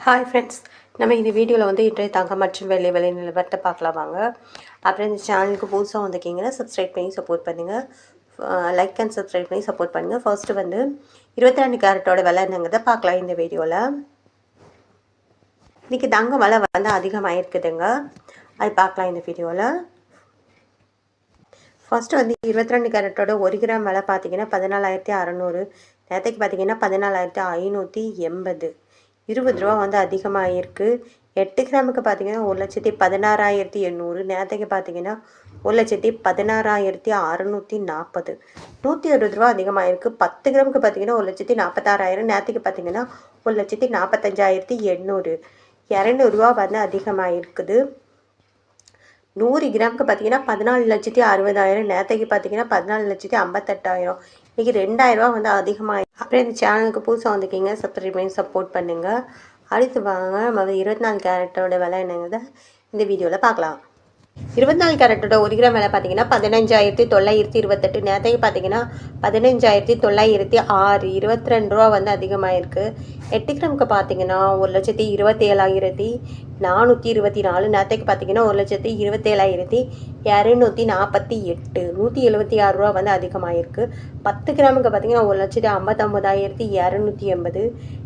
Hi friends, நம்ம இந்த வீடியோவில் வந்து இன்றைய தங்கம் மற்றும் வெள்ளி விலை நிலவரத்தை பார்க்கலாம் வாங்க. அப்புறம் இந்த சேனலுக்கு புதுசாக வந்திருக்கீங்கன்னா சப்ஸ்கிரைப் பண்ணி சப்போர்ட் பண்ணுங்கள். லைக் அண்ட் சப்ஸ்கிரைப் பண்ணி சப்போர்ட் பண்ணுங்கள். ஃபர்ஸ்ட்டு வந்து 22 கேரட்டோட விலை என்னங்கிறத பார்க்கலாம் இந்த வீடியோவில். இன்றைக்கி தங்கம் விலை வந்து அதிகமாக இருக்குதுங்க, அது பார்க்கலாம் இந்த வீடியோவில். ஃபஸ்ட்டு வந்து 22 கேரட்டோட 1 கிராம் விலை பார்த்தீங்கன்னா 14,600. நேற்றுக்கு பார்த்தீங்கன்னா 14,580. 20 ரூபா வந்து அதிகமாக இருக்குது. 8 கிராமுக்கு பார்த்தீங்கன்னா 1,16,800. நேற்றுக்கு பார்த்தீங்கன்னா 1,16,640. 120 ரூபா அதிகமாக இருக்குது. 10 கிராமுக்கு பார்த்தீங்கன்னா 1,46,000. நேற்றுக்கு பார்த்தீங்கன்னா 1,45,800. 200 ரூபா வந்து அதிகமாக இருக்குது. 100 கிராமுக்கு பார்த்தீங்கன்னா 14,60,000. நேற்றுக்கு பார்த்தீங்கன்னா 14,58,000. இன்றைக்கி 2,000 ரூபா வந்து அதிகமாக. அப்புறம் இந்த சேனலுக்கு புதுசாக வந்திருக்கீங்க, சப்ஸ்கிரைப் பண்ணி சப்போர்ட் பண்ணுங்கள். அடுத்து வாங்க நம்ம 24 கேரட்டோட விலை என்னங்கிறத இந்த வீடியோவில் பார்க்கலாம். 24 கேரட்டோட 1 கிராம் விலை பார்த்தீங்கன்னா 15,928. நேற்றைக்கு பார்த்தீங்கன்னா 15,906. 22 ரூபா வந்து அதிகமாக இருக்குது. 8 கிராமுக்கு பார்த்தீங்கன்னா 1,27,424. நேற்றைக்கு பார்த்தீங்கன்னா 1,27,248. 176 ரூபா வந்து அதிகமாக இருக்குது. 10 கிராமுக்கு பார்த்தீங்கன்னா 1,59,280.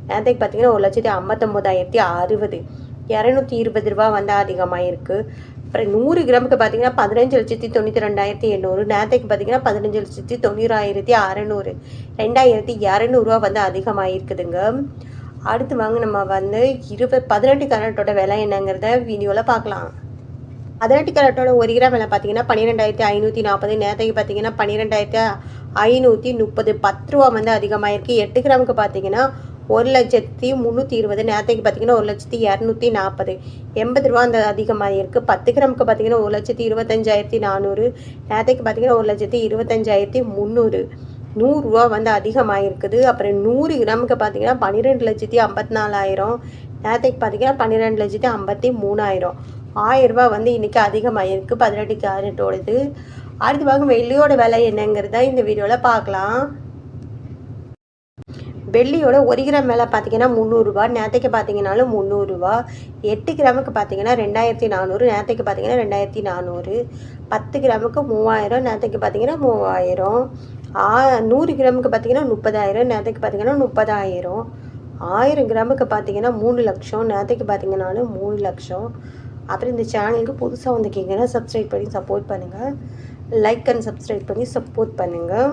நேற்றைக்கு பார்த்தீங்கன்னா 1,59,060. 220 ரூபா வந்து அதிகமாக இருக்குது. அப்புறம் 100 கிராமுக்கு பார்த்தீங்கன்னா 15,92,800. நேற்றுக்கு பார்த்தீங்கன்னா 15,90,600. 2,200 ரூபா வந்து அதிகமாக இருக்குதுங்க. அடுத்து வாங்க நம்ம வந்து 18 கேரட்டோட விலை என்னங்கிறத வீடியோவில் பார்க்கலாம். 18 கேரட்டோட 1 கிராம் விலை பார்த்தீங்கன்னா 12,540. நேற்றுக்கு பார்த்தீங்கன்னா 12,530. 10 ரூபா வந்து அதிகமாக இருக்குது. 8 கிராமுக்கு பார்த்தீங்கன்னா 1,320. நேற்றுக்கு பார்த்தீங்கன்னா 1,240. 80 ரூபா அந்த அதிகமாக இருக்குது. 10 கிராமுக்கு பார்த்தீங்கன்னா 1,25,400. நேற்றுக்கு பார்த்தீங்கன்னா 1,25,300. 100 ரூபா வந்து அதிகமாக இருக்குது. அப்புறம் 100 கிராமுக்கு பார்த்தீங்கன்னா 12,54,000. நேற்றுக்கு பார்த்தீங்கன்னா 12,53,000. 1000 ரூபா வந்து இன்றைக்கி அதிகமாக இருக்குது 18 கேரட்டோடது. அடுத்து வாங்க வெள்ளியோட விலை என்னங்கிறத இந்த வீடியோவில் பார்க்கலாம். வெள்ளியோட 1 கிராம் விலை பார்த்தீங்கன்னா 300 ரூபா. நேற்றுக்கு பார்த்தீங்கன்னாலும் 300 ரூபா. 8 கிராமுக்கு பார்த்தீங்கன்னா 2,400. நேற்றுக்கு பார்த்தீங்கன்னா 2,400. 10 கிராமுக்கு 3,000. நேற்றுக்கு பார்த்தீங்கன்னா 3,000. 100 கிராமுக்கு பார்த்தீங்கன்னா 30,000. நேற்றுக்கு பார்த்தீங்கன்னா 30,000. 1000 கிராமுக்கு பார்த்தீங்கன்னா 3 லட்சம். நேற்றுக்கு பார்த்தீங்கன்னாலும் 3 லட்சம். அப்புறம் இந்த சேனலுக்கு புதுசாக வந்திருக்கீங்கன்னா சப்ஸ்கிரைப் பண்ணி சப்போர்ட் பண்ணுங்கள். லைக் அண்ட் சப்ஸ்கிரைப் பண்ணி சப்போர்ட் பண்ணுங்கள்.